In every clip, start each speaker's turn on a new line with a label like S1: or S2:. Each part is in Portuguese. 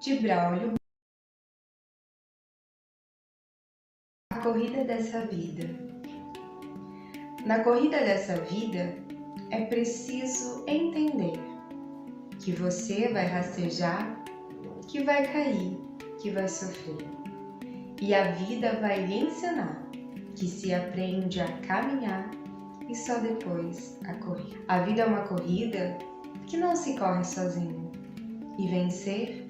S1: de Braulio. A corrida dessa vida. Na corrida dessa vida, é preciso entender que você vai rastejar, que vai cair, que vai sofrer. E a vida vai lhe ensinar que se aprende a caminhar e só depois a correr. A vida é uma corrida que não se corre sozinho. E vencer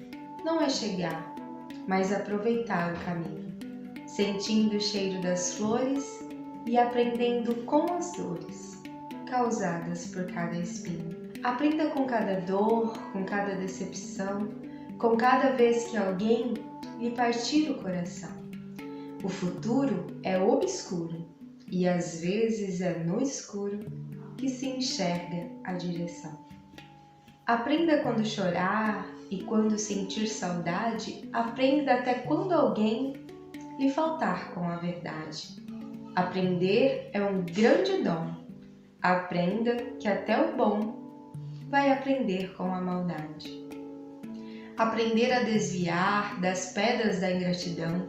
S1: não é chegar, mas aproveitar o caminho, sentindo o cheiro das flores e aprendendo com as dores causadas por cada espinho. Aprenda com cada dor, com cada decepção, com cada vez que alguém lhe partir o coração. O futuro é obscuro e às vezes é no escuro que se enxerga a direção. Aprenda quando chorar e quando sentir saudade, aprenda até quando alguém lhe faltar com a verdade. Aprender é um grande dom. Aprenda que até o bom vai aprender com a maldade. Aprender a desviar das pedras da ingratidão,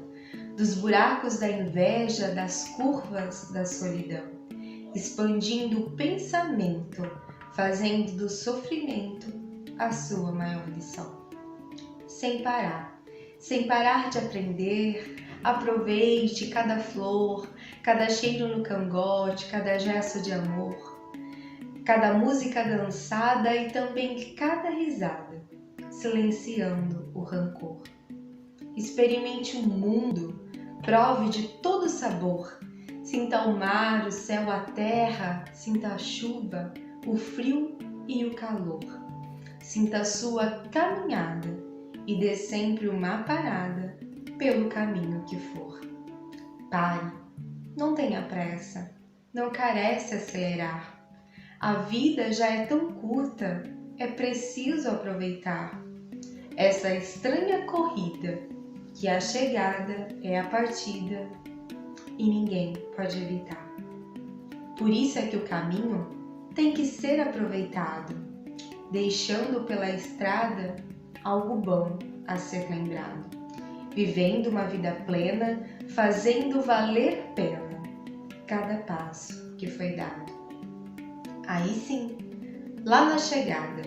S1: dos buracos da inveja, das curvas da solidão, expandindo o pensamento, fazendo do sofrimento a sua maior lição. Sem parar de aprender, aproveite cada flor, cada cheiro no cangote, cada gesto de amor, cada música dançada e também cada risada, silenciando o rancor. Experimente o mundo, prove de todo sabor, sinta o mar, o céu, a terra, sinta a chuva, o frio e o calor. Sinta a sua caminhada e dê sempre uma parada pelo caminho que for. Pare, não tenha pressa, não carece acelerar. A vida já é tão curta, é preciso aproveitar essa estranha corrida, que a chegada é a partida e ninguém pode evitar. Por isso é que o caminho tem que ser aproveitado, deixando pela estrada algo bom a ser lembrado, vivendo uma vida plena, fazendo valer pena cada passo que foi dado. Aí sim, lá na chegada,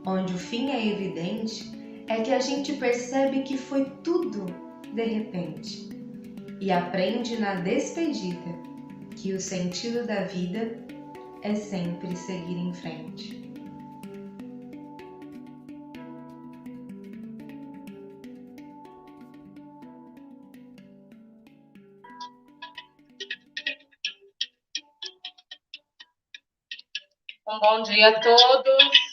S1: onde o fim é evidente, é que a gente percebe que foi tudo de repente e aprende na despedida que o sentido da vida é sempre seguir em frente.
S2: Bom dia a todos.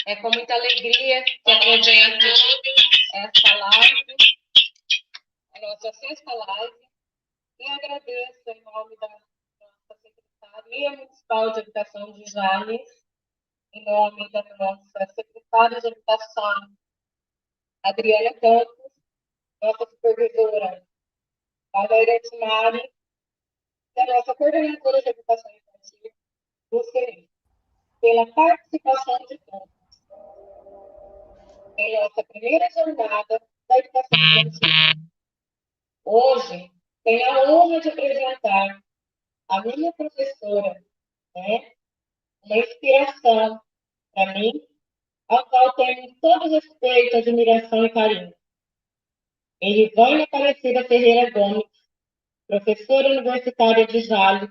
S2: É com muita alegria que apresento esta live, a nossa sexta live, e agradeço em nome da nossa Secretaria Municipal de Educação de Jales, em nome da nossa secretária de Educação, Adriana Campos, nossa supervisora, Valéria Timari, e a nossa coordenadora de Educação Infantil, Luciene, pela participação de todos em nossa primeira jornada da educação infantil. Hoje, tenho a honra de apresentar a minha professora, uma inspiração para mim, ao qual tenho todo respeito, admiração e carinho. Erivânia Aparecida Ferreira Gomes, professora universitária de Jales,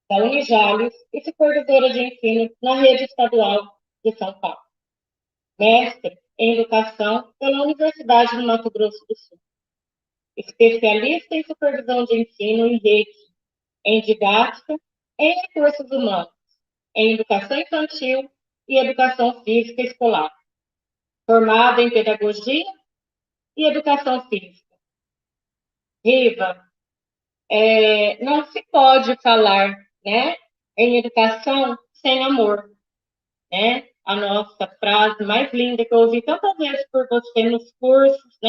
S2: da Unijales e supervisora de ensino na rede estadual de São Paulo. Mestre em Educação pela Universidade do Mato Grosso do Sul. Especialista em supervisão de ensino em rede, em didática, em recursos humanos, em educação infantil e educação física escolar. Formada em pedagogia e educação física. Riva, não se pode falar, em educação sem amor, A nossa frase mais linda que eu ouvi tantas vezes por você nos cursos,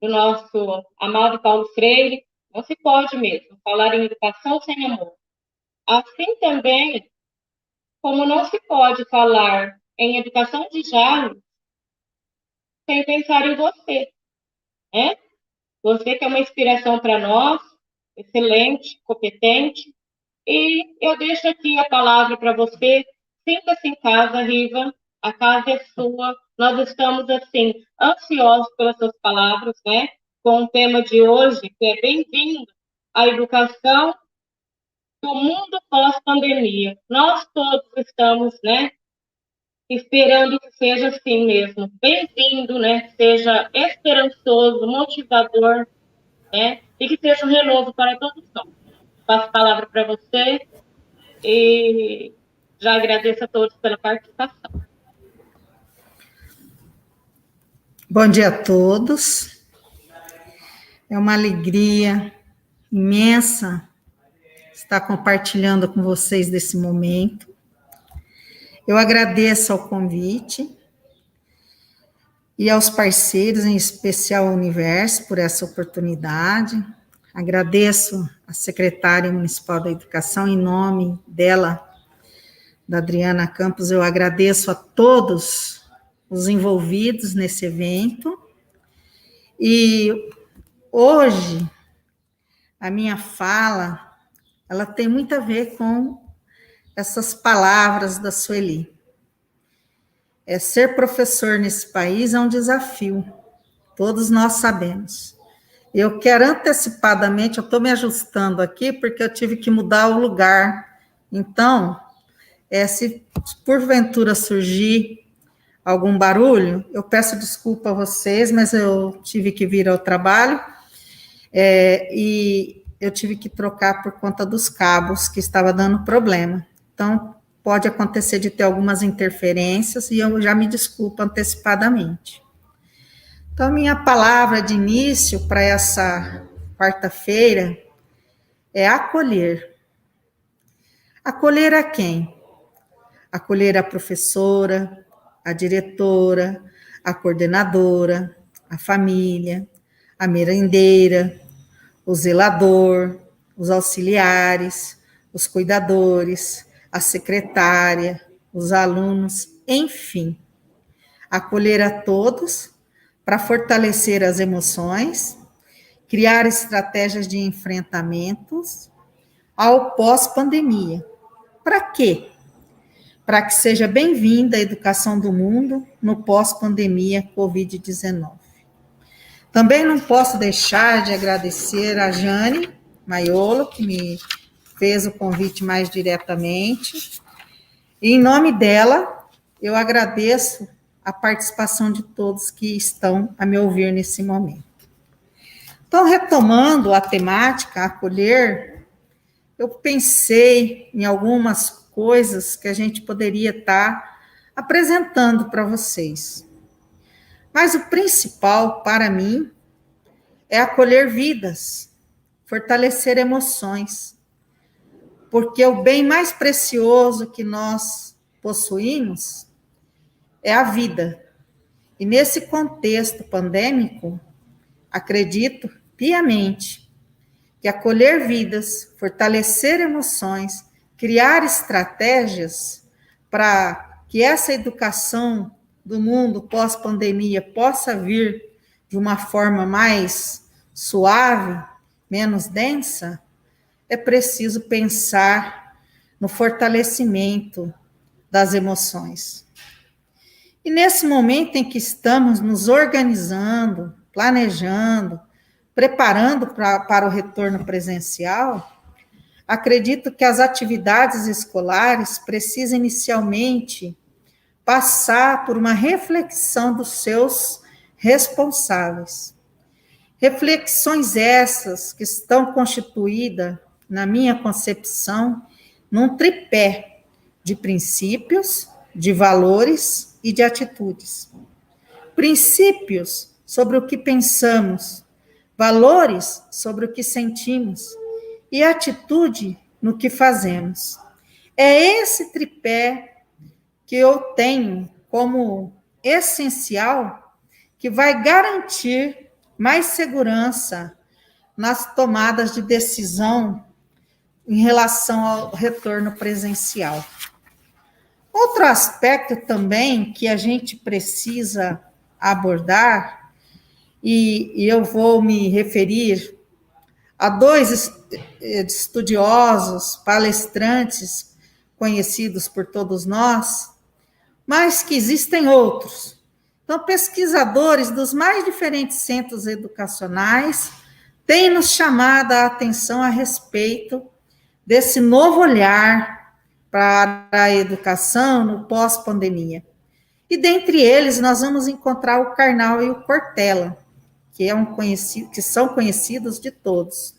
S2: do nosso amado Paulo Freire, não se pode mesmo falar em educação sem amor. Assim também, como não se pode falar em educação de jovens sem pensar em você, né? Você que é uma inspiração para nós, excelente, competente. E eu deixo aqui a palavra para você. Sinta-se em casa, Riva. A casa é sua. Nós estamos, assim, ansiosos pelas suas palavras, né? Com o tema de hoje, que é bem-vindo à educação do mundo pós-pandemia. Nós todos estamos, né, esperando que seja assim mesmo. Bem-vindo, né? Seja esperançoso, motivador, né? E que seja um renovo para todos nós. Passo a palavra para você e já agradeço a todos pela participação.
S3: Bom dia a todos. É uma alegria imensa estar compartilhando com vocês desse momento. Eu agradeço ao convite e aos parceiros, em especial ao Universo, por essa oportunidade. Agradeço à secretária municipal da Educação, em nome dela, da Adriana Campos, eu agradeço a todos os envolvidos nesse evento. E hoje, a minha fala, ela tem muito a ver com essas palavras da Sueli. Ser professor nesse país é um desafio, todos nós sabemos. Eu quero antecipadamente, eu estou me ajustando aqui, porque eu tive que mudar o lugar. Então, se porventura surgir algum barulho, eu peço desculpa a vocês, mas eu tive que vir ao trabalho, e eu tive que trocar por conta dos cabos, que estava dando problema. Então, pode acontecer de ter algumas interferências, e eu já me desculpo antecipadamente. Então, minha palavra de início para essa quarta-feira é acolher. Acolher a quem? Acolher a professora, a diretora, a coordenadora, a família, a merendeira, o zelador, os auxiliares, os cuidadores, a secretária, os alunos, enfim. Acolher a todos para fortalecer as emoções, criar estratégias de enfrentamentos ao pós-pandemia. Para quê? Para que seja bem-vinda a educação do mundo no pós-pandemia Covid-19. Também não posso deixar de agradecer a Jane Maiolo, que me fez o convite mais diretamente. E, em nome dela, eu agradeço a participação de todos que estão a me ouvir nesse momento. Então, retomando a temática, acolher, eu pensei em algumas coisas que a gente poderia estar apresentando para vocês. Mas o principal, para mim, é acolher vidas, fortalecer emoções, porque o bem mais precioso que nós possuímos é a vida. E nesse contexto pandêmico, acredito piamente que acolher vidas, fortalecer emoções, criar estratégias para que essa educação do mundo pós-pandemia possa vir de uma forma mais suave, menos densa, é preciso pensar no fortalecimento das emoções. E nesse momento em que estamos nos organizando, planejando, preparando para o retorno presencial, acredito que as atividades escolares precisam inicialmente passar por uma reflexão dos seus responsáveis. Reflexões essas que estão constituídas, na minha concepção, num tripé de princípios, de valores e de atitudes. Princípios sobre o que pensamos, valores sobre o que sentimos e atitude no que fazemos. É esse tripé que eu tenho como essencial, que vai garantir mais segurança nas tomadas de decisão em relação ao retorno presencial. Outro aspecto também que a gente precisa abordar, e eu vou me referir a dois estudiosos, palestrantes, conhecidos por todos nós, mas que existem outros. Então, pesquisadores dos mais diferentes centros educacionais têm nos chamado a atenção a respeito desse novo olhar para a educação no pós-pandemia. E dentre eles, nós vamos encontrar o Karnal e o Cortella, que são conhecidos de todos,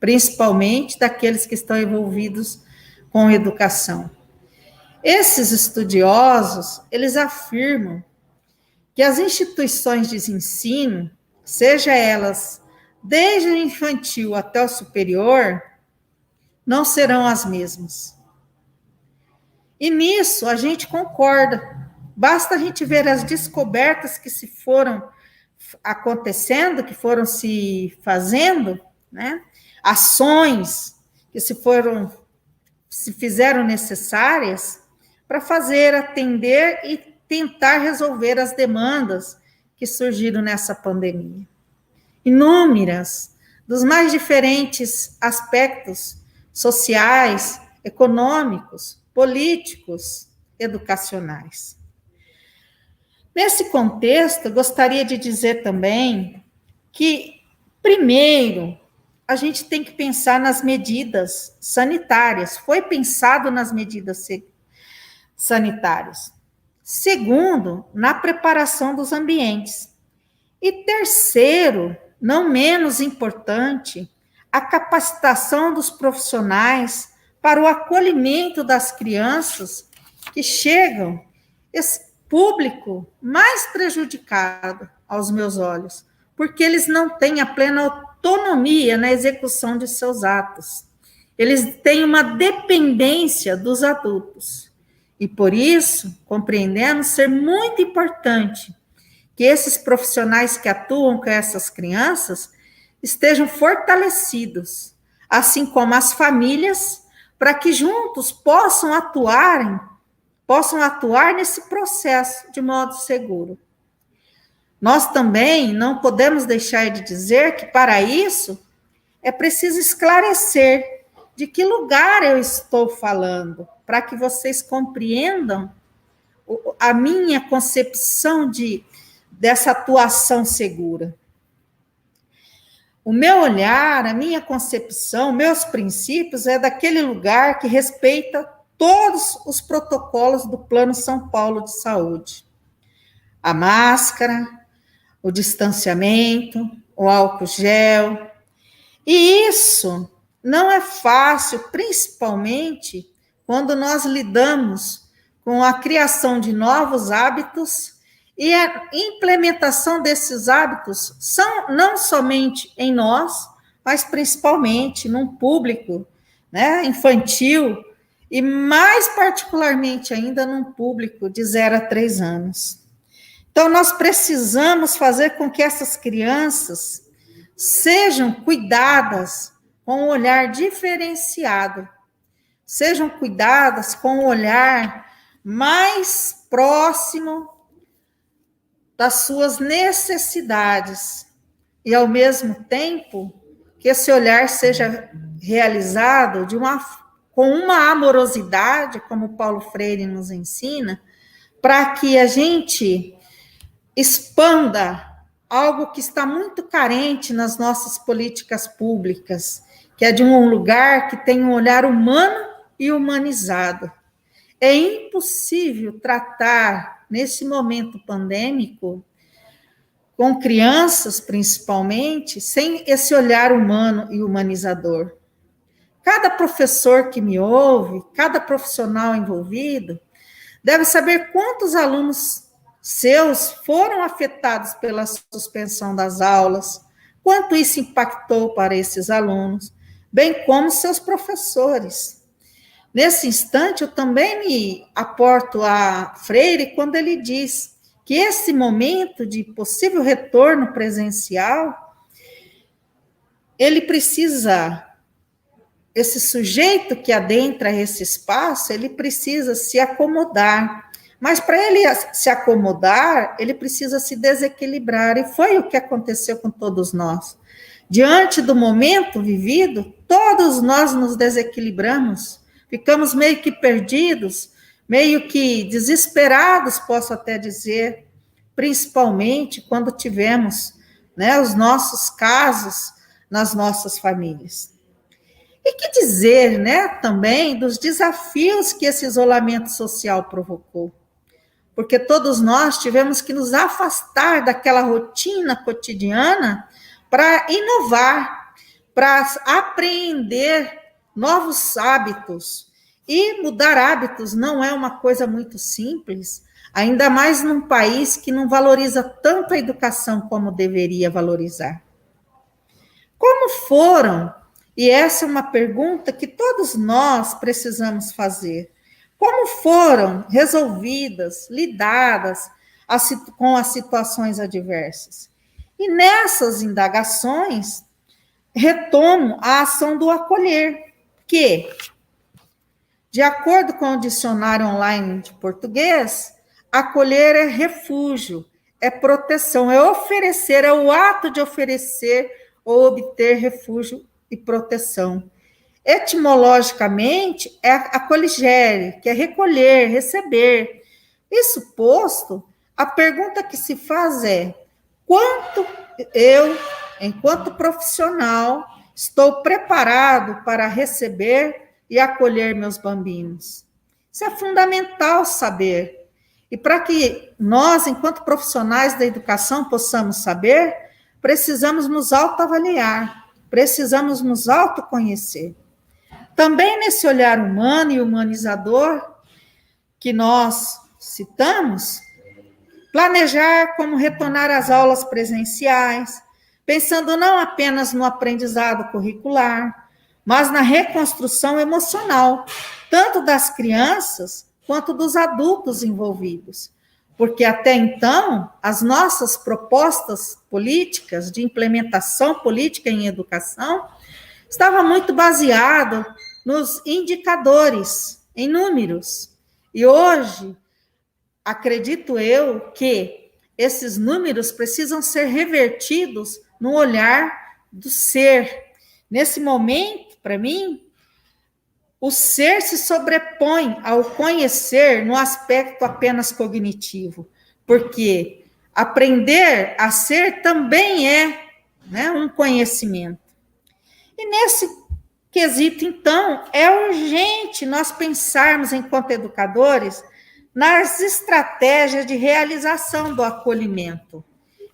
S3: principalmente daqueles que estão envolvidos com educação. Esses estudiosos, eles afirmam que as instituições de ensino, seja elas desde o infantil até o superior, não serão as mesmas. E nisso a gente concorda. Basta a gente ver as descobertas que se foram acontecendo, que foram se fazendo, né? Ações que se fizeram necessárias para fazer, atender e tentar resolver as demandas que surgiram nessa pandemia. Inúmeras, dos mais diferentes aspectos sociais, econômicos, políticos, educacionais. Nesse contexto, eu gostaria de dizer também que, primeiro, a gente tem que pensar nas medidas sanitárias. Foi pensado nas medidas sanitárias. Segundo, na preparação dos ambientes. E terceiro, não menos importante, a capacitação dos profissionais para o acolhimento das crianças que chegam, esse público mais prejudicado aos meus olhos, porque eles não têm a plena autonomia na execução de seus atos. Eles têm uma dependência dos adultos. E por isso, compreendemos ser muito importante que esses profissionais que atuam com essas crianças estejam fortalecidos, assim como as famílias, para que juntos possam atuar nesse processo de modo seguro. Nós também não podemos deixar de dizer que, para isso, é preciso esclarecer de que lugar eu estou falando, para que vocês compreendam a minha concepção dessa atuação segura. O meu olhar, a minha concepção, meus princípios é daquele lugar que respeita todos os protocolos do Plano São Paulo de Saúde. A máscara, o distanciamento, o álcool gel. E isso não é fácil, principalmente quando nós lidamos com a criação de novos hábitos e a implementação desses hábitos são não somente em nós, mas principalmente num público, né, infantil e mais particularmente ainda num público de 0 a 3 anos. Então, nós precisamos fazer com que essas crianças sejam cuidadas com um olhar diferenciado, sejam cuidadas com um olhar mais próximo das suas necessidades e, ao mesmo tempo, que esse olhar seja realizado com uma amorosidade, como Paulo Freire nos ensina, para que a gente expanda algo que está muito carente nas nossas políticas públicas, que é de um lugar que tem um olhar humano e humanizado. É impossível tratar, nesse momento pandêmico, com crianças, principalmente, sem esse olhar humano e humanizador. Cada professor que me ouve, cada profissional envolvido, deve saber quantos alunos seus foram afetados pela suspensão das aulas, quanto isso impactou para esses alunos, bem como seus professores. Nesse instante, eu também me aporto a Freire quando ele diz que esse momento de possível retorno presencial, ele precisa esse sujeito que adentra esse espaço, ele precisa se acomodar. Mas para ele se acomodar, ele precisa se desequilibrar. E foi o que aconteceu com todos nós. Diante do momento vivido, todos nós nos desequilibramos, ficamos meio que perdidos, meio que desesperados, posso até dizer, principalmente quando tivemos, né, os nossos casos nas nossas famílias. E que dizer, né, também dos desafios que esse isolamento social provocou. Porque todos nós tivemos que nos afastar daquela rotina cotidiana para inovar, para apreender novos hábitos. E mudar hábitos não é uma coisa muito simples, ainda mais num país que não valoriza tanto a educação como deveria valorizar. Como foram, e essa é uma pergunta que todos nós precisamos fazer, como foram resolvidas, lidadas com as situações adversas? E nessas indagações, retomo a ação do acolher, que, de acordo com o dicionário online de português, acolher é refúgio, é proteção, é oferecer, é o ato de oferecer ou obter refúgio e proteção. Etimologicamente, é acolligere, que é recolher, receber. Isso posto, a pergunta que se faz é: quanto eu, enquanto profissional, estou preparado para receber e acolher meus bambinos? Isso é fundamental saber. E para que nós, enquanto profissionais da educação, possamos saber, precisamos nos autoavaliar, precisamos nos autoconhecer. Também nesse olhar humano e humanizador que nós citamos, planejar como retornar às aulas presenciais, pensando não apenas no aprendizado curricular, mas na reconstrução emocional, tanto das crianças quanto dos adultos envolvidos. Porque até então, as nossas propostas políticas de implementação política em educação estavam muito baseadas nos indicadores, em números. E hoje, acredito eu que esses números precisam ser revertidos no olhar do ser. Nesse momento, para mim, o ser se sobrepõe ao conhecer no aspecto apenas cognitivo, porque aprender a ser também é, né, um conhecimento. E nesse quesito, então, é urgente nós pensarmos, enquanto educadores, nas estratégias de realização do acolhimento.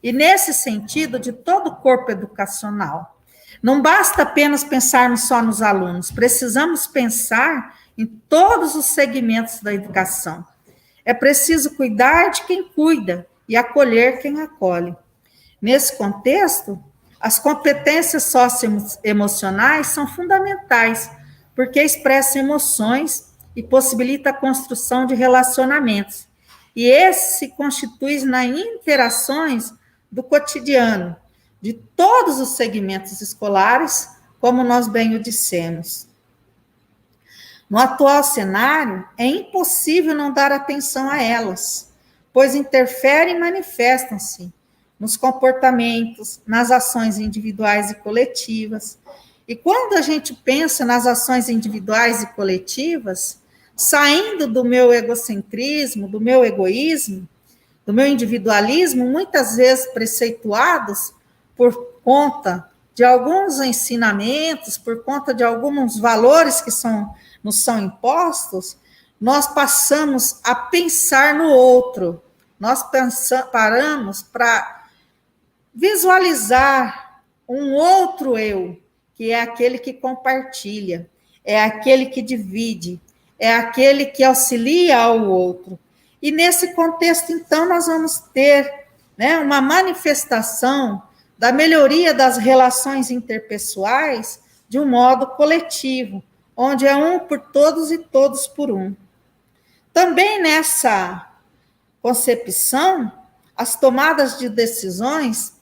S3: E, nesse sentido, de todo o corpo educacional. Não basta apenas pensarmos só nos alunos, precisamos pensar em todos os segmentos da educação. É preciso cuidar de quem cuida e acolher quem acolhe. Nesse contexto, as competências socioemocionais são fundamentais, porque expressam emoções e possibilitam a construção de relacionamentos. E esse se constitui nas interações do cotidiano, de todos os segmentos escolares, como nós bem o dissemos. No atual cenário, é impossível não dar atenção a elas, pois interferem e manifestam-se nos comportamentos, nas ações individuais e coletivas. E quando a gente pensa nas ações individuais e coletivas, saindo do meu egocentrismo, do meu egoísmo, do meu individualismo, muitas vezes preceituados por conta de alguns ensinamentos, por conta de alguns valores que nos são impostos, nós passamos a pensar no outro. Nós paramos para visualizar um outro eu, que é aquele que compartilha, é aquele que divide, é aquele que auxilia ao outro. E nesse contexto, então, nós vamos ter, né, uma manifestação da melhoria das relações interpessoais de um modo coletivo, onde é um por todos e todos por um. Também nessa concepção, as tomadas de decisões,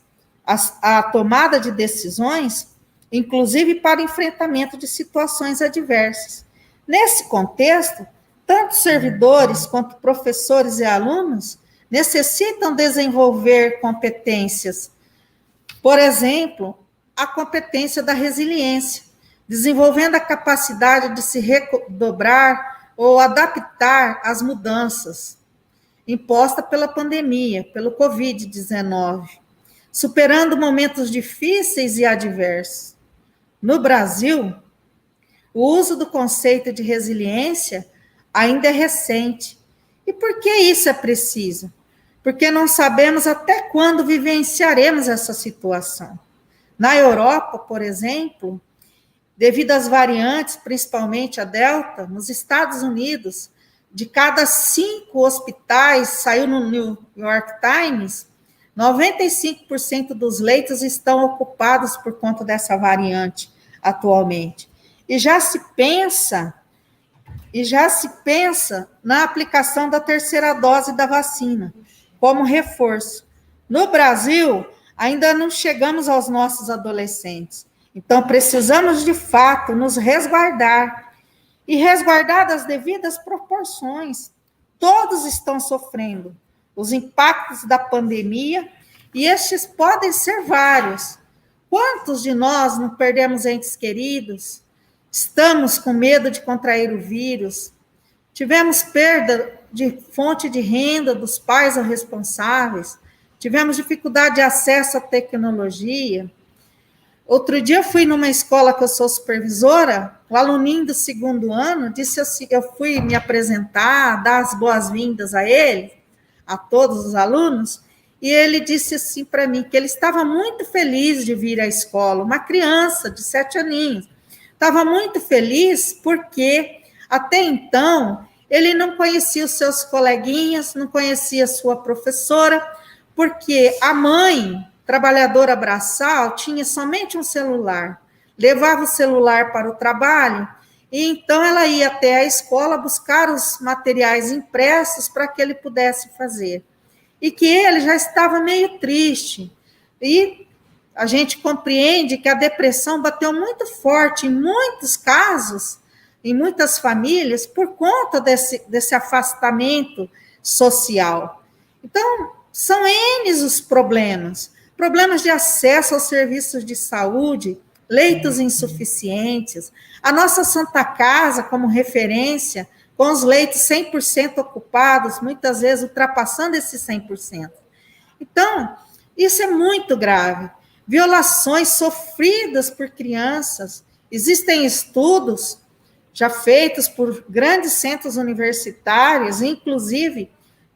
S3: a tomada de decisões inclusive para enfrentamento de situações adversas. Nesse contexto, tanto servidores quanto professores e alunos necessitam desenvolver competências. Por exemplo, a competência da resiliência, desenvolvendo a capacidade de se redobrar ou adaptar às mudanças impostas pela pandemia, pelo Covid-19, superando momentos difíceis e adversos. No Brasil, o uso do conceito de resiliência ainda é recente. E por que isso é preciso? Porque não sabemos até quando vivenciaremos essa situação. Na Europa, por exemplo, devido às variantes, principalmente a Delta, nos Estados Unidos, de cada 5 hospitais, saiu no New York Times, 95% dos leitos estão ocupados por conta dessa variante atualmente. E já se pensa na aplicação da terceira dose da vacina, como reforço. No Brasil, ainda não chegamos aos nossos adolescentes. Então, precisamos, de fato, nos resguardar. E resguardar das devidas proporções. Todos estão sofrendo os impactos da pandemia, e estes podem ser vários. Quantos de nós não perdemos entes queridos? Estamos com medo de contrair o vírus? Tivemos perda de fonte de renda dos pais ou responsáveis? Tivemos dificuldade de acesso à tecnologia? Outro dia eu fui numa escola que eu sou supervisora, o aluninho do 2º ano disse assim, eu fui me apresentar, dar as boas-vindas a ele, a todos os alunos, e ele disse assim para mim, que ele estava muito feliz de vir à escola, uma criança de 7 aninhos, estava muito feliz porque até então ele não conhecia os seus coleguinhas, não conhecia a sua professora, porque a mãe, trabalhadora braçal, tinha somente um celular, levava o celular para o trabalho, e então ela ia até a escola buscar os materiais impressos para que ele pudesse fazer. E que ele já estava meio triste. E a gente compreende que a depressão bateu muito forte em muitos casos, em muitas famílias, por conta desse afastamento social. Então, são N os problemas de acesso aos serviços de saúde, leitos insuficientes, a nossa Santa Casa como referência, com os leitos 100% ocupados, muitas vezes ultrapassando esses 100%. Então, isso é muito grave. Violações sofridas por crianças. Existem estudos já feitos por grandes centros universitários, inclusive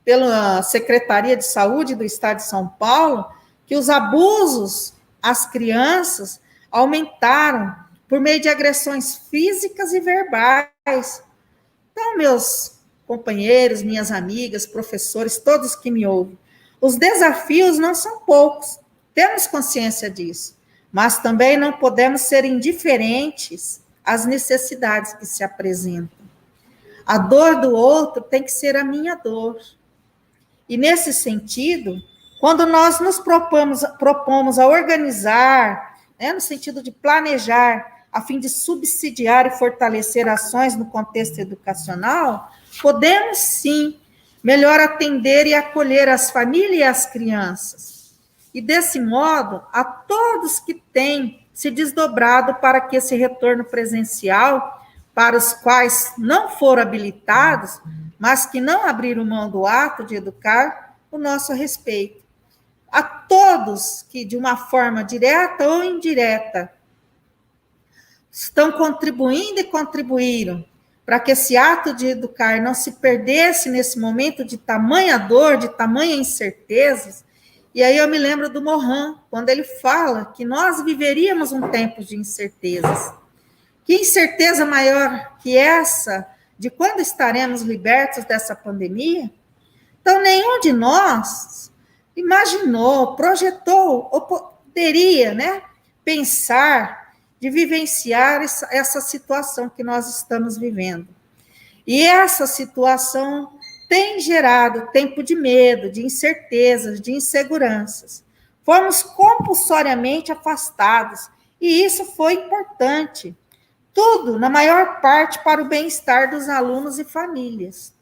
S3: pela Secretaria de Saúde do Estado de São Paulo, que os abusos às crianças aumentaram por meio de agressões físicas e verbais. Então, meus companheiros, minhas amigas, professores, todos que me ouvem, os desafios não são poucos, temos consciência disso, mas também não podemos ser indiferentes às necessidades que se apresentam. A dor do outro tem que ser a minha dor. E, nesse sentido, quando nós nos propomos a organizar, no sentido de planejar, a fim de subsidiar e fortalecer ações no contexto educacional, podemos, sim, melhor atender e acolher as famílias e as crianças. E, desse modo, a todos que têm se desdobrado para que esse retorno presencial, para os quais não foram habilitados, mas que não abriram mão do ato de educar, o nosso respeito. A todos que, de uma forma direta ou indireta, estão contribuindo e contribuíram para que esse ato de educar não se perdesse nesse momento de tamanha dor, de tamanha incertezas. E aí eu me lembro do Mohan, quando ele fala que nós viveríamos um tempo de incertezas. Que incerteza maior que essa de quando estaremos libertos dessa pandemia? Então, nenhum de nós imaginou, projetou, ou poderia, pensar de vivenciar essa situação que nós estamos vivendo. E essa situação tem gerado tempo de medo, de incertezas, de inseguranças. Fomos compulsoriamente afastados E isso foi importante. Tudo, na maior parte, para o bem-estar dos alunos e famílias.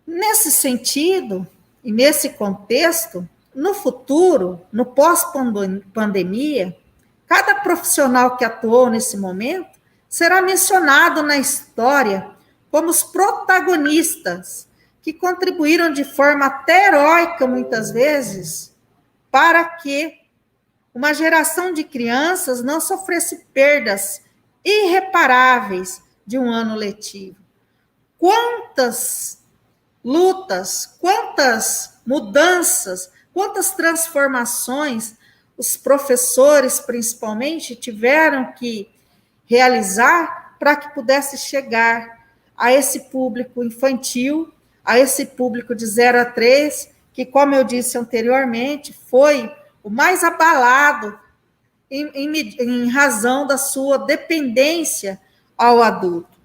S3: Nesse sentido, e nesse contexto, no futuro, no pós-pandemia, cada profissional que atuou nesse momento será mencionado na história como os protagonistas que contribuíram de forma até heróica, muitas vezes, para que uma geração de crianças não sofresse perdas irreparáveis de um ano letivo. Quantas lutas, quantas mudanças, quantas transformações os professores, principalmente, tiveram que realizar para que pudesse chegar a esse público infantil, a esse público de 0 a 3, que, como eu disse anteriormente, foi o mais abalado em razão da sua dependência ao adulto.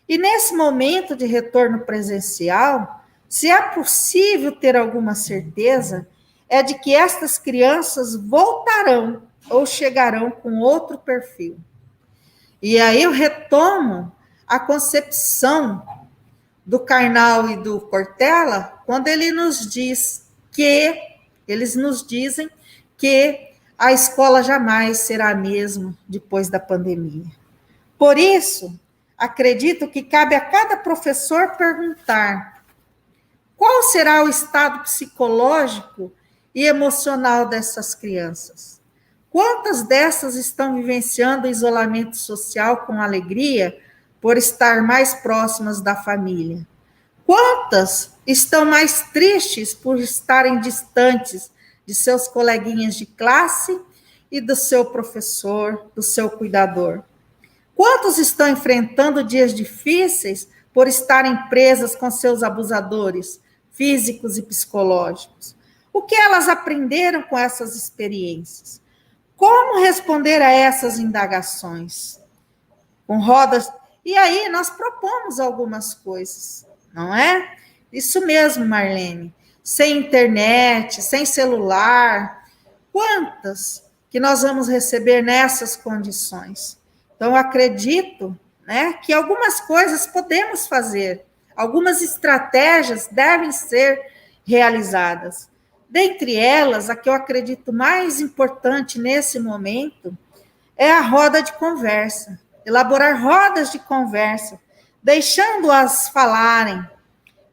S3: E nesse momento de retorno presencial, se é possível ter alguma certeza, é de que estas crianças voltarão ou chegarão com outro perfil. E aí eu retomo a concepção do Karnal e do Cortella, quando eles nos dizem que a escola jamais será a mesma depois da pandemia. Por isso, acredito que cabe a cada professor perguntar qual será o estado psicológico e emocional dessas crianças. Quantas dessas estão vivenciando o isolamento social com alegria por estar mais próximas da família? Quantas estão mais tristes por estarem distantes de seus coleguinhas de classe e do seu professor, do seu cuidador? Quantos estão enfrentando dias difíceis por estarem presas com seus abusadores físicos e psicológicos? O que elas aprenderam com essas experiências? Como responder a essas indagações? Com rodas. E aí nós propomos algumas coisas, não é? Isso mesmo, Marlene. Sem internet, sem celular. Quantas que nós vamos receber nessas condições? Então, acredito, né, que algumas coisas podemos fazer, algumas estratégias devem ser realizadas. Dentre elas, a que eu acredito mais importante nesse momento é a roda de conversa. Elaborar rodas de conversa, deixando-as falarem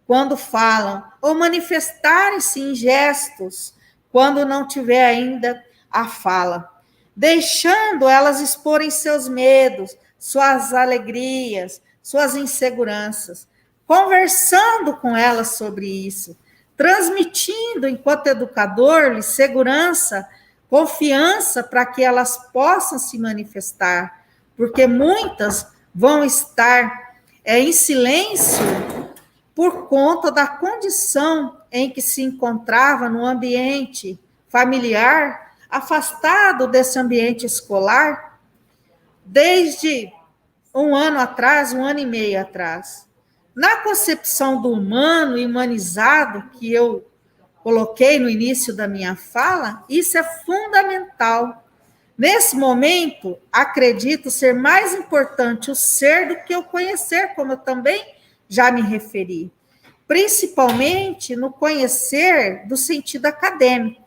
S3: quando falam, ou manifestarem-se em gestos quando não tiver ainda a fala. Deixando elas exporem seus medos, suas alegrias, suas inseguranças, conversando com elas sobre isso, transmitindo, enquanto educador, segurança, confiança para que elas possam se manifestar, porque muitas vão estar em silêncio por conta da condição em que se encontrava no ambiente familiar, afastado desse ambiente escolar, desde um ano atrás, 1 ano e meio atrás. Na concepção do humano e humanizado que eu coloquei no início da minha fala, isso é fundamental. Nesse momento, acredito ser mais importante o ser do que o conhecer, como eu também já me referi. Principalmente no conhecer do sentido acadêmico.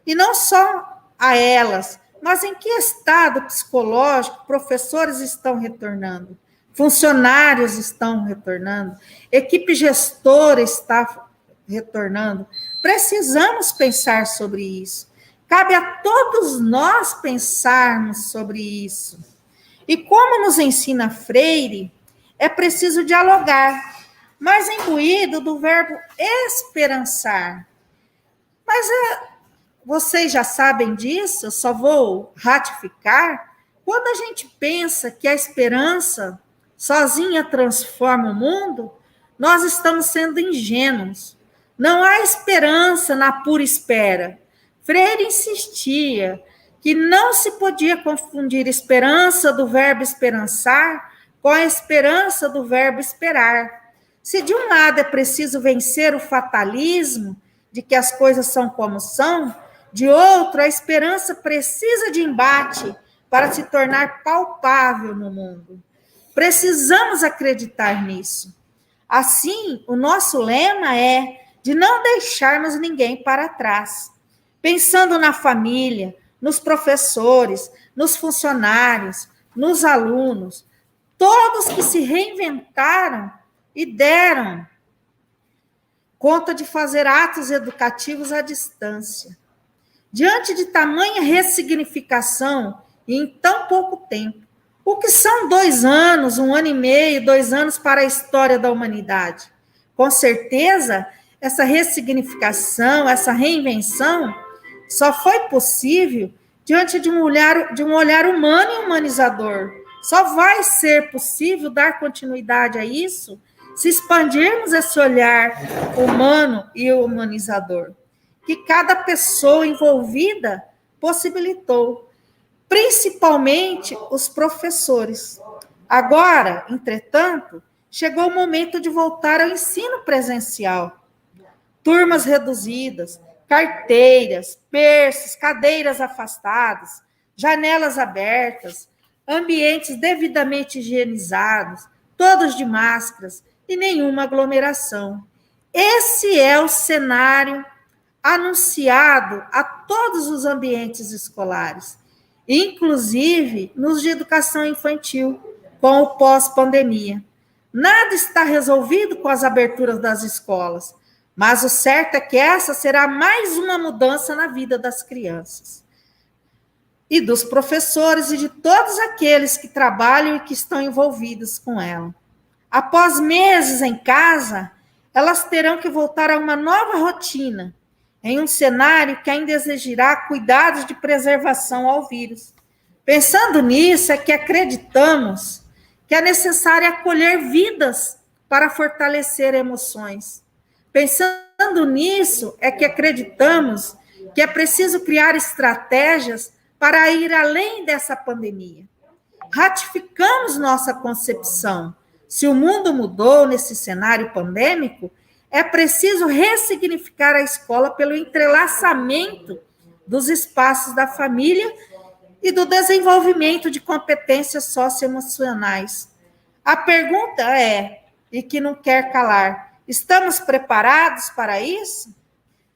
S3: E não só a elas, mas em que estado psicológico professores estão retornando, funcionários estão retornando, equipe gestora está retornando. Precisamos pensar sobre isso. Cabe a todos nós pensarmos sobre isso. E como nos ensina Freire, é preciso dialogar, mas imbuído do verbo esperançar. Mas vocês já sabem disso, eu só vou ratificar. Quando a gente pensa que a esperança sozinha transforma o mundo, nós estamos sendo ingênuos. Não há esperança na pura espera. Freire insistia que não se podia confundir esperança do verbo esperançar com a esperança do verbo esperar. Se de um lado é preciso vencer o fatalismo de que as coisas são como são, De outro, a esperança precisa de embate para se tornar palpável no mundo. Precisamos acreditar nisso. Assim, o nosso lema é de não deixarmos ninguém para trás. Pensando na família, nos professores, nos funcionários, nos alunos, todos que se reinventaram e deram conta de fazer atos educativos à distância. Diante de tamanha ressignificação e em tão pouco tempo, o que são 2 anos, 1 ano e meio, 2 anos para a história da humanidade? Com certeza, essa ressignificação, essa reinvenção, só foi possível diante de um olhar humano e humanizador. Só vai ser possível dar continuidade a isso se expandirmos esse olhar humano e humanizador, que cada pessoa envolvida possibilitou, principalmente os professores. Agora, entretanto, chegou o momento de voltar ao ensino presencial. Turmas reduzidas, carteiras, berços, cadeiras afastadas, janelas abertas, ambientes devidamente higienizados, todos de máscaras e nenhuma aglomeração. Esse é o cenário anunciado a todos os ambientes escolares, inclusive nos de educação infantil, com o pós-pandemia. Nada está resolvido com as aberturas das escolas, mas o certo é que essa será mais uma mudança na vida das crianças e dos professores e de todos aqueles que trabalham e que estão envolvidos com ela. Após meses em casa, elas terão que voltar a uma nova rotina, em um cenário que ainda exigirá cuidados de preservação ao vírus. Pensando nisso, é que acreditamos que é necessário acolher vidas para fortalecer emoções. Pensando nisso, é que acreditamos que é preciso criar estratégias para ir além dessa pandemia. Ratificamos nossa concepção. Se o mundo mudou nesse cenário pandêmico, é preciso ressignificar a escola pelo entrelaçamento dos espaços da família e do desenvolvimento de competências socioemocionais. A pergunta é, e que não quer calar, estamos preparados para isso?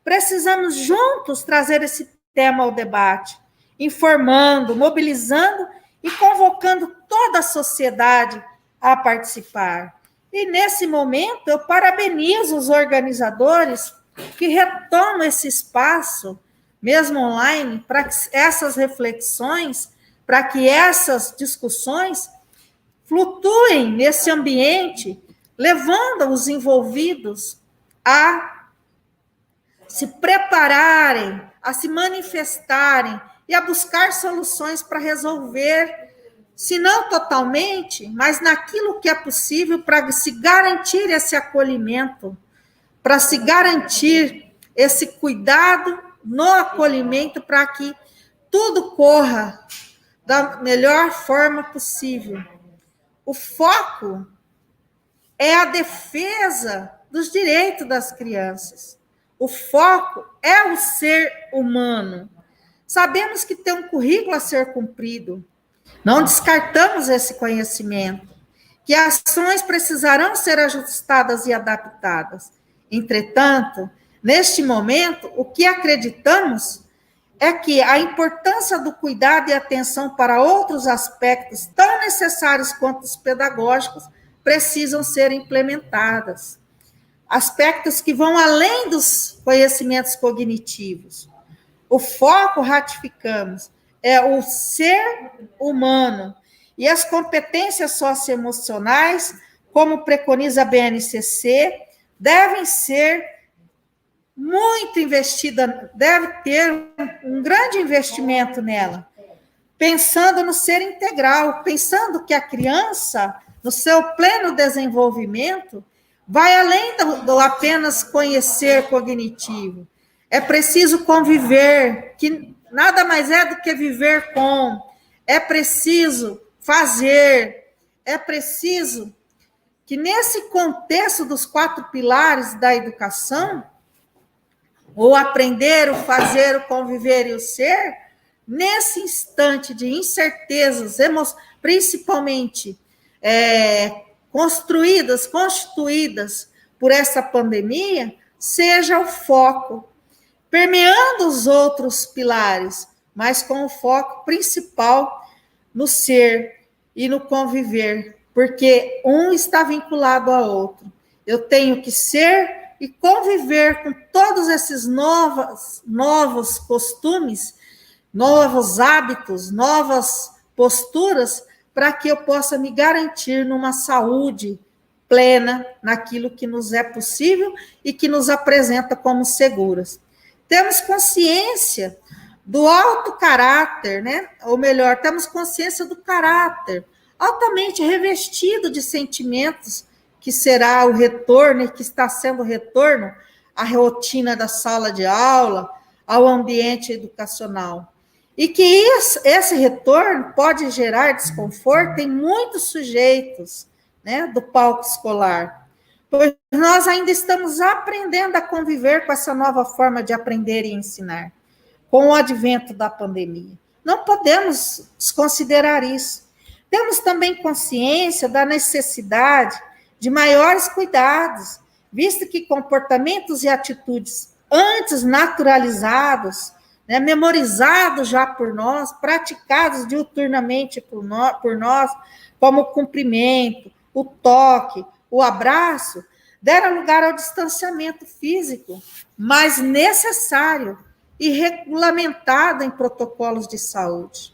S3: Precisamos juntos trazer esse tema ao debate, informando, mobilizando e convocando toda a sociedade a participar. E nesse momento eu parabenizo os organizadores que retomam esse espaço, mesmo online, para que essas reflexões, para que essas discussões flutuem nesse ambiente, levando os envolvidos a se prepararem, a se manifestarem e a buscar soluções para resolver, se não totalmente, mas naquilo que é possível para se garantir esse acolhimento, para se garantir esse cuidado no acolhimento, para que tudo corra da melhor forma possível. O foco é a defesa dos direitos das crianças. O foco é o ser humano. Sabemos que tem um currículo a ser cumprido. Não descartamos esse conhecimento, que ações precisarão ser ajustadas e adaptadas. Entretanto, neste momento, o que acreditamos é que a importância do cuidado e atenção para outros aspectos tão necessários quanto os pedagógicos precisam ser implementadas. Aspectos que vão além dos conhecimentos cognitivos. O foco, ratificamos, é o ser humano e as competências socioemocionais, como preconiza a BNCC, devem ser muito investida, deve ter um grande investimento nela, pensando no ser integral, pensando que a criança, no seu pleno desenvolvimento, vai além do apenas conhecer cognitivo. É preciso conviver, que nada mais é do que viver com. É preciso fazer, é preciso que nesse contexto dos 4 pilares da educação, o aprender, o fazer, o conviver e o ser, nesse instante de incertezas, principalmente constituídas por essa pandemia, seja o foco, permeando os outros pilares, mas com o foco principal no ser e no conviver, porque um está vinculado ao outro. Eu tenho que ser e conviver com todos esses novos costumes, novos hábitos, novas posturas, para que eu possa me garantir numa saúde plena naquilo que nos é possível e que nos apresenta como seguras. Temos consciência do alto caráter, né? Ou melhor, temos consciência do caráter altamente revestido de sentimentos, que será o retorno, e que está sendo o retorno à rotina da sala de aula, ao ambiente educacional. E que esse retorno pode gerar desconforto em muitos sujeitos, né, do palco escolar. Pois nós ainda estamos aprendendo a conviver com essa nova forma de aprender e ensinar, com o advento da pandemia. Não podemos desconsiderar isso. Temos também consciência da necessidade de maiores cuidados, visto que comportamentos e atitudes antes naturalizados, né, memorizados já por nós, praticados diuturnamente por nós, como o cumprimento, o toque, o abraço, deram lugar ao distanciamento físico, mas necessário e regulamentado em protocolos de saúde.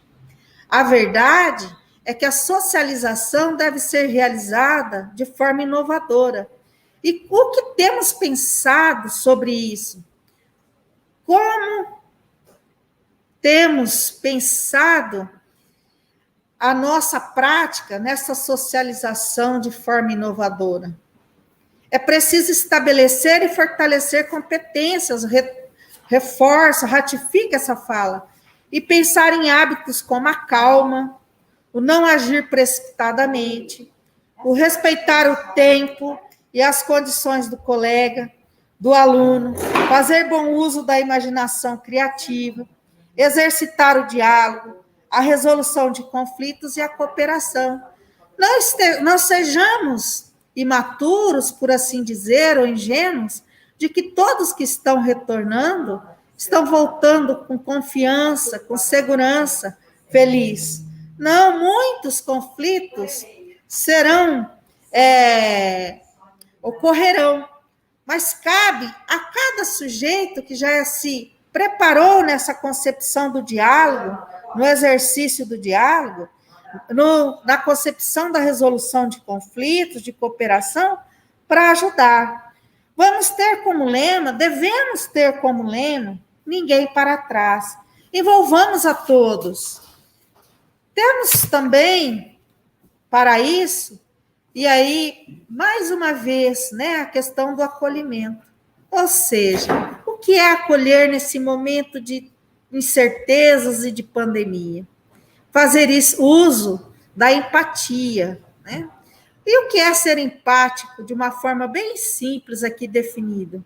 S3: A verdade é que a socialização deve ser realizada de forma inovadora. E o que temos pensado sobre isso? Como temos pensado a nossa prática nessa socialização de forma inovadora? É preciso estabelecer e fortalecer competências, reforça, ratifica essa fala, e pensar em hábitos como a calma, o não agir precipitadamente, o respeitar o tempo e as condições do colega, do aluno, fazer bom uso da imaginação criativa, exercitar o diálogo, a resolução de conflitos e a cooperação. Não sejamos imaturos, por assim dizer, ou ingênuos, de que todos que estão retornando estão voltando com confiança, com segurança, feliz. Não, muitos conflitos ocorrerão, mas cabe a cada sujeito que já se preparou nessa concepção do diálogo, no exercício do diálogo, na concepção da resolução de conflitos, de cooperação, para ajudar. Vamos ter como lema, devemos ter como lema, ninguém para trás. Envolvamos a todos. Temos também, para isso, e aí, mais uma vez, né, a questão do acolhimento. Ou seja, o que é acolher nesse momento de incertezas e de pandemia? Fazer uso da empatia, né? E o que é ser empático, de uma forma bem simples aqui definida?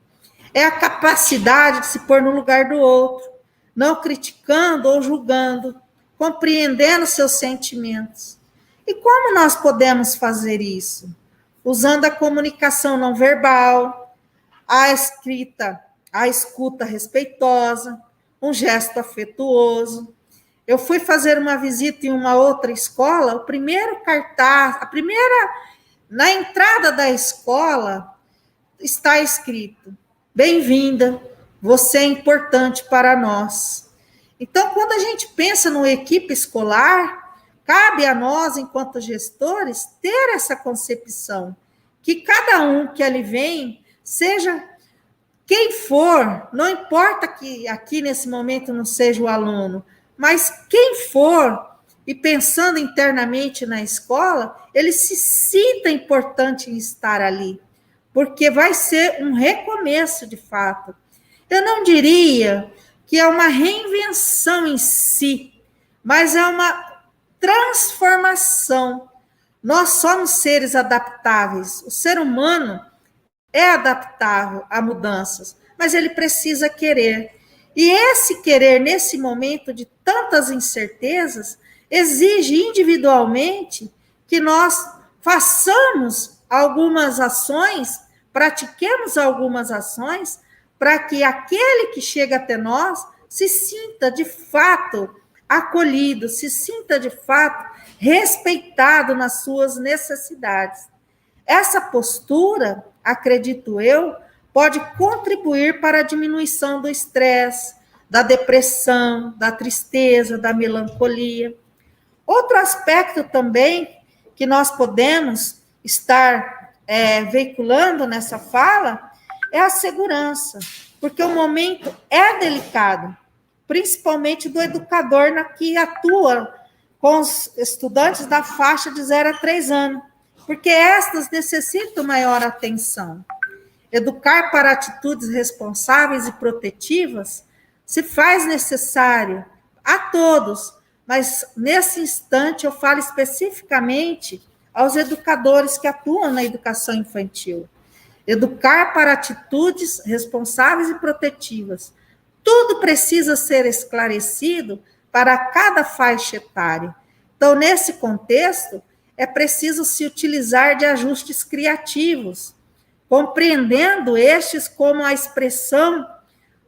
S3: É a capacidade de se pôr no lugar do outro, não criticando ou julgando, compreendendo seus sentimentos. E como nós podemos fazer isso? Usando a comunicação não verbal, a escuta respeitosa, um gesto afetuoso. Eu fui fazer uma visita em uma outra escola, o primeiro cartaz, na entrada da escola, está escrito: bem-vinda, você é importante para nós. Então, quando a gente pensa numa equipe escolar, cabe a nós, enquanto gestores, ter essa concepção, que cada um que ali vem, seja quem for, não importa que aqui nesse momento não seja o aluno, mas quem for, e pensando internamente na escola, ele se sinta importante em estar ali, porque vai ser um recomeço de fato. Eu não diria que é uma reinvenção em si, mas é uma transformação. Nós somos seres adaptáveis. O ser humano é adaptável a mudanças, mas ele precisa querer. E esse querer, nesse momento de tantas incertezas, exige individualmente que nós façamos algumas ações, pratiquemos algumas ações, para que aquele que chega até nós se sinta de fato acolhido, se sinta de fato respeitado nas suas necessidades. Essa postura, acredito eu, pode contribuir para a diminuição do estresse, da depressão, da tristeza, da melancolia. Outro aspecto também que nós podemos estar veiculando nessa fala é a segurança, porque o momento é delicado, principalmente do educador que atua com os estudantes da faixa de 0 a 3 anos, porque estas necessitam maior atenção. Educar para atitudes responsáveis e protetivas se faz necessário a todos, mas nesse instante eu falo especificamente aos educadores que atuam na educação infantil. Educar para atitudes responsáveis e protetivas. Tudo precisa ser esclarecido para cada faixa etária. Então, nesse contexto, é preciso se utilizar de ajustes criativos, compreendendo estes como a expressão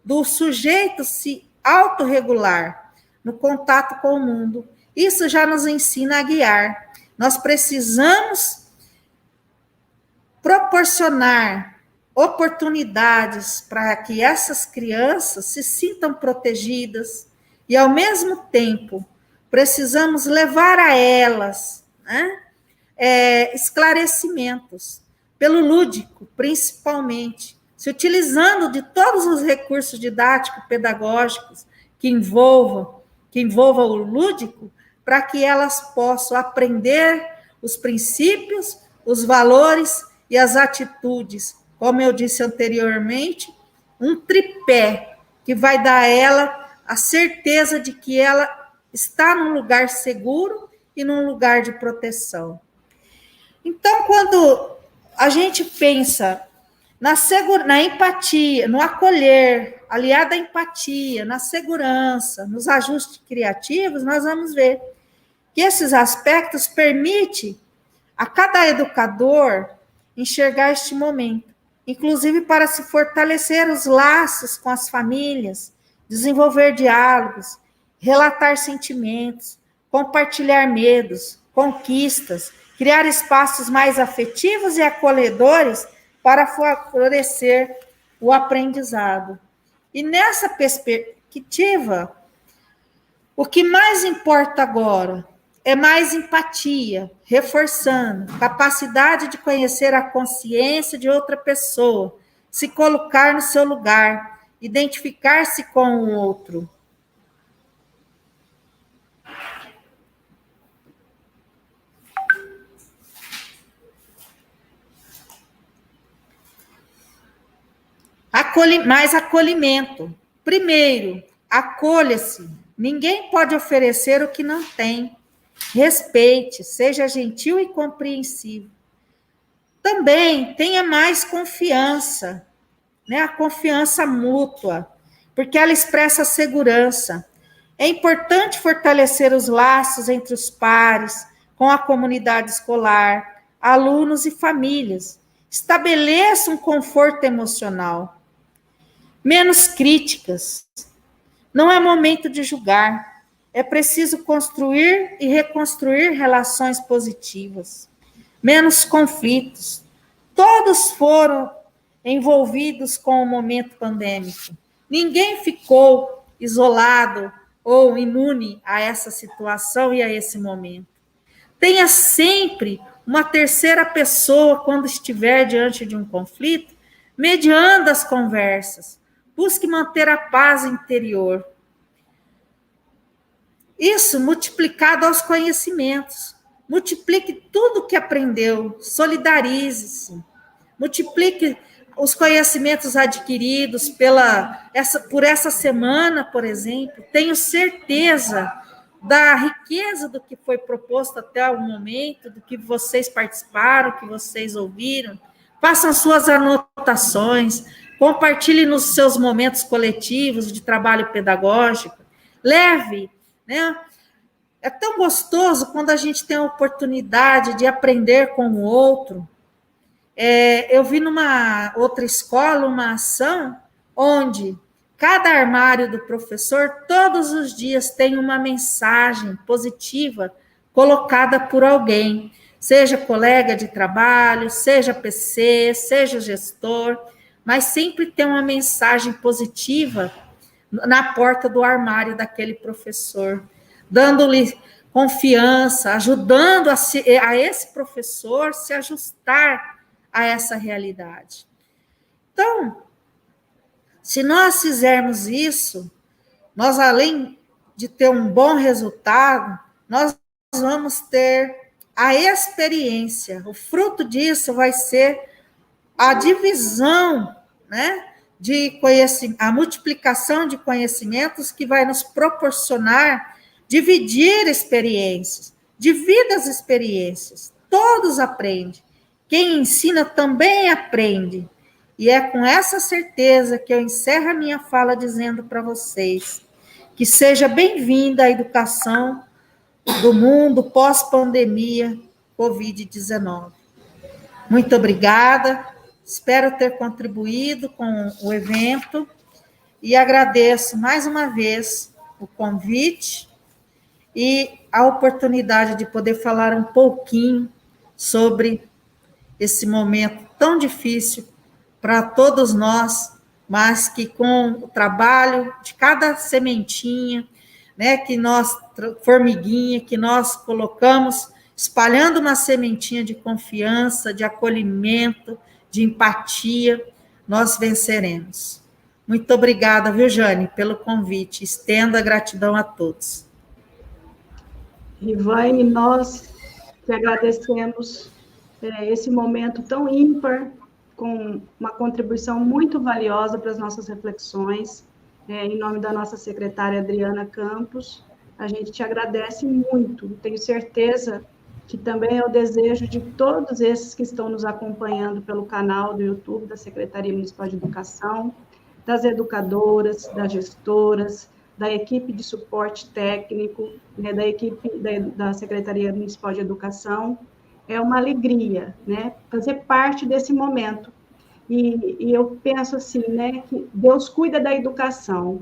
S3: do sujeito se autorregular no contato com o mundo. Isso já nos ensina a guiar. Nós precisamos proporcionar oportunidades para que essas crianças se sintam protegidas e, ao mesmo tempo, precisamos levar a elas, né, esclarecimentos, pelo lúdico, principalmente, se utilizando de todos os recursos didático-pedagógicos que envolvam o lúdico, para que elas possam aprender os princípios, os valores e as atitudes, como eu disse anteriormente, um tripé que vai dar a ela a certeza de que ela está num lugar seguro e num lugar de proteção. Então, quando a gente pensa na empatia, no acolher, aliado à empatia, na segurança, nos ajustes criativos, nós vamos ver que esses aspectos permitem a cada educador enxergar este momento, inclusive para se fortalecer os laços com as famílias, desenvolver diálogos, relatar sentimentos, compartilhar medos, conquistas, criar espaços mais afetivos e acolhedores para favorecer o aprendizado. E nessa perspectiva, o que mais importa agora é mais empatia, reforçando capacidade de conhecer a consciência de outra pessoa, se colocar no seu lugar, identificar-se com o outro. Mais acolhimento. Primeiro, acolha-se. Ninguém pode oferecer o que não tem. Respeite, seja gentil e compreensivo. Também tenha mais confiança, né? A confiança mútua, porque ela expressa segurança. É importante fortalecer os laços entre os pares, com a comunidade escolar, alunos e famílias. Estabeleça um conforto emocional. Menos críticas. Não é momento de julgar. É preciso construir e reconstruir relações positivas. Menos conflitos. Todos foram envolvidos com o momento pandêmico. Ninguém ficou isolado ou imune a essa situação e a esse momento. Tenha sempre uma terceira pessoa quando estiver diante de um conflito, mediando as conversas. Busque manter a paz interior. Isso multiplicado aos conhecimentos. Multiplique tudo o que aprendeu. Solidarize-se. Multiplique os conhecimentos adquiridos por essa semana, por exemplo. Tenho certeza da riqueza do que foi proposto até o momento, do que vocês participaram, que vocês ouviram. Façam suas anotações, compartilhe nos seus momentos coletivos de trabalho pedagógico, leve, né? É tão gostoso quando a gente tem a oportunidade de aprender com o outro. Eu vi numa outra escola uma ação onde cada armário do professor, todos os dias, tem uma mensagem positiva colocada por alguém, seja colega de trabalho, seja PC, seja gestor, mas sempre tem uma mensagem positiva na porta do armário daquele professor, dando-lhe confiança, ajudando a esse professor se ajustar a essa realidade. Então, se nós fizermos isso, nós, além de ter um bom resultado, nós vamos ter a experiência. O fruto disso vai ser a divisão, né, de conhecimento, a multiplicação de conhecimentos que vai nos proporcionar dividir experiências, divida as experiências, todos aprendem. Quem ensina também aprende. E é com essa certeza que eu encerro a minha fala dizendo para vocês que seja bem-vinda a educação do mundo pós-pandemia Covid-19. Muito obrigada, espero ter contribuído com o evento e agradeço mais uma vez o convite e a oportunidade de poder falar um pouquinho sobre esse momento tão difícil para todos nós, mas que com o trabalho de cada sementinha, né, que nós, formiguinha, que nós colocamos, espalhando uma sementinha de confiança, de acolhimento, de empatia, nós venceremos. Muito obrigada, viu, Jane, pelo convite. Estendo a gratidão a todos.
S4: Rivane, nós te agradecemos esse momento tão ímpar, com uma contribuição muito valiosa para as nossas reflexões. Em nome da nossa secretária Adriana Campos, a gente te agradece muito. Tenho certeza que também é o desejo de todos esses que estão nos acompanhando pelo canal do YouTube da Secretaria Municipal de Educação, das educadoras, das gestoras, da equipe de suporte técnico, né, da equipe da Secretaria Municipal de Educação. É uma alegria, né, fazer parte desse momento. E eu penso assim, né, que Deus cuida da educação.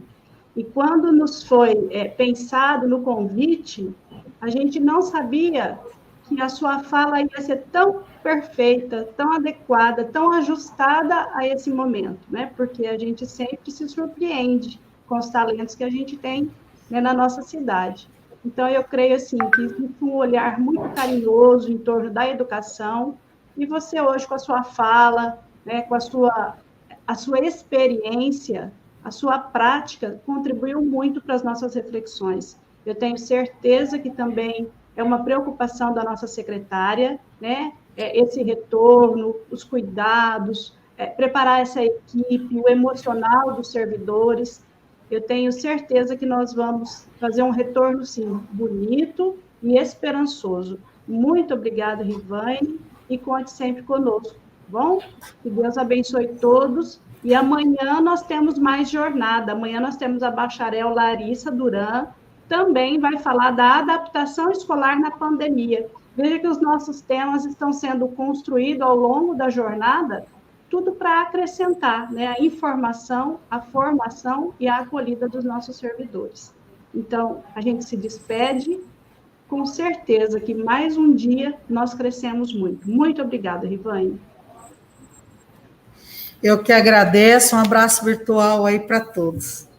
S4: E quando nos foi pensado no convite, a gente não sabia que a sua fala ia ser tão perfeita, tão adequada, tão ajustada a esse momento, né? Porque a gente sempre se surpreende com os talentos que a gente tem, né, na nossa cidade. Então, eu creio assim, que existe um olhar muito carinhoso em torno da educação, e você hoje, com a sua fala, né, com a sua experiência, a sua prática, contribuiu muito para as nossas reflexões. Eu tenho certeza que também é uma preocupação da nossa secretária, né, esse retorno, os cuidados, preparar essa equipe, o emocional dos servidores. Eu tenho certeza que nós vamos fazer um retorno, sim, bonito e esperançoso. Muito obrigada, Rivane, e conte sempre conosco, tá bom? Que Deus abençoe todos. E amanhã nós temos mais jornada. Amanhã nós temos a bacharel Larissa Duran, também vai falar da adaptação escolar na pandemia. Veja que os nossos temas estão sendo construídos ao longo da jornada, tudo para acrescentar, né, a informação, a formação e a acolhida dos nossos servidores. Então, a gente se despede, com certeza que mais um dia nós crescemos muito. Muito obrigada, Rivane.
S3: Eu que agradeço, um abraço virtual aí para todos.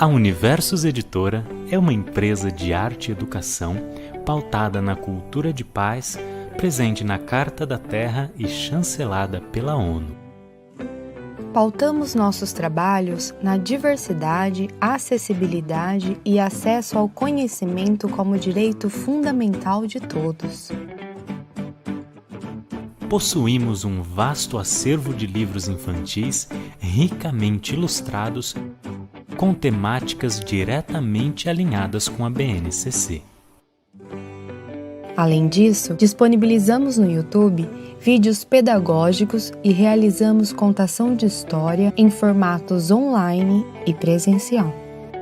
S5: A Universos Editora é uma empresa de arte e educação pautada na cultura de paz, presente na Carta da Terra e chancelada pela ONU.
S6: Pautamos nossos trabalhos na diversidade, acessibilidade e acesso ao conhecimento como direito fundamental de todos.
S5: Possuímos um vasto acervo de livros infantis ricamente ilustrados com temáticas diretamente alinhadas com a BNCC.
S6: Além disso, disponibilizamos no YouTube vídeos pedagógicos e realizamos contação de história em formatos online e presencial.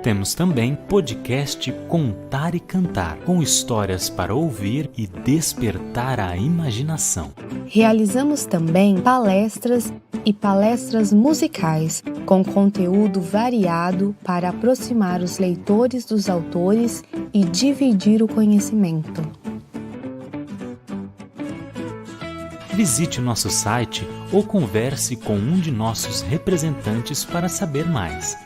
S5: Temos também podcast Contar e Cantar, com histórias para ouvir e despertar a imaginação.
S6: Realizamos também palestras e palestras musicais, com conteúdo variado para aproximar os leitores dos autores e dividir o conhecimento.
S5: Visite o nosso site ou converse com um de nossos representantes para saber mais.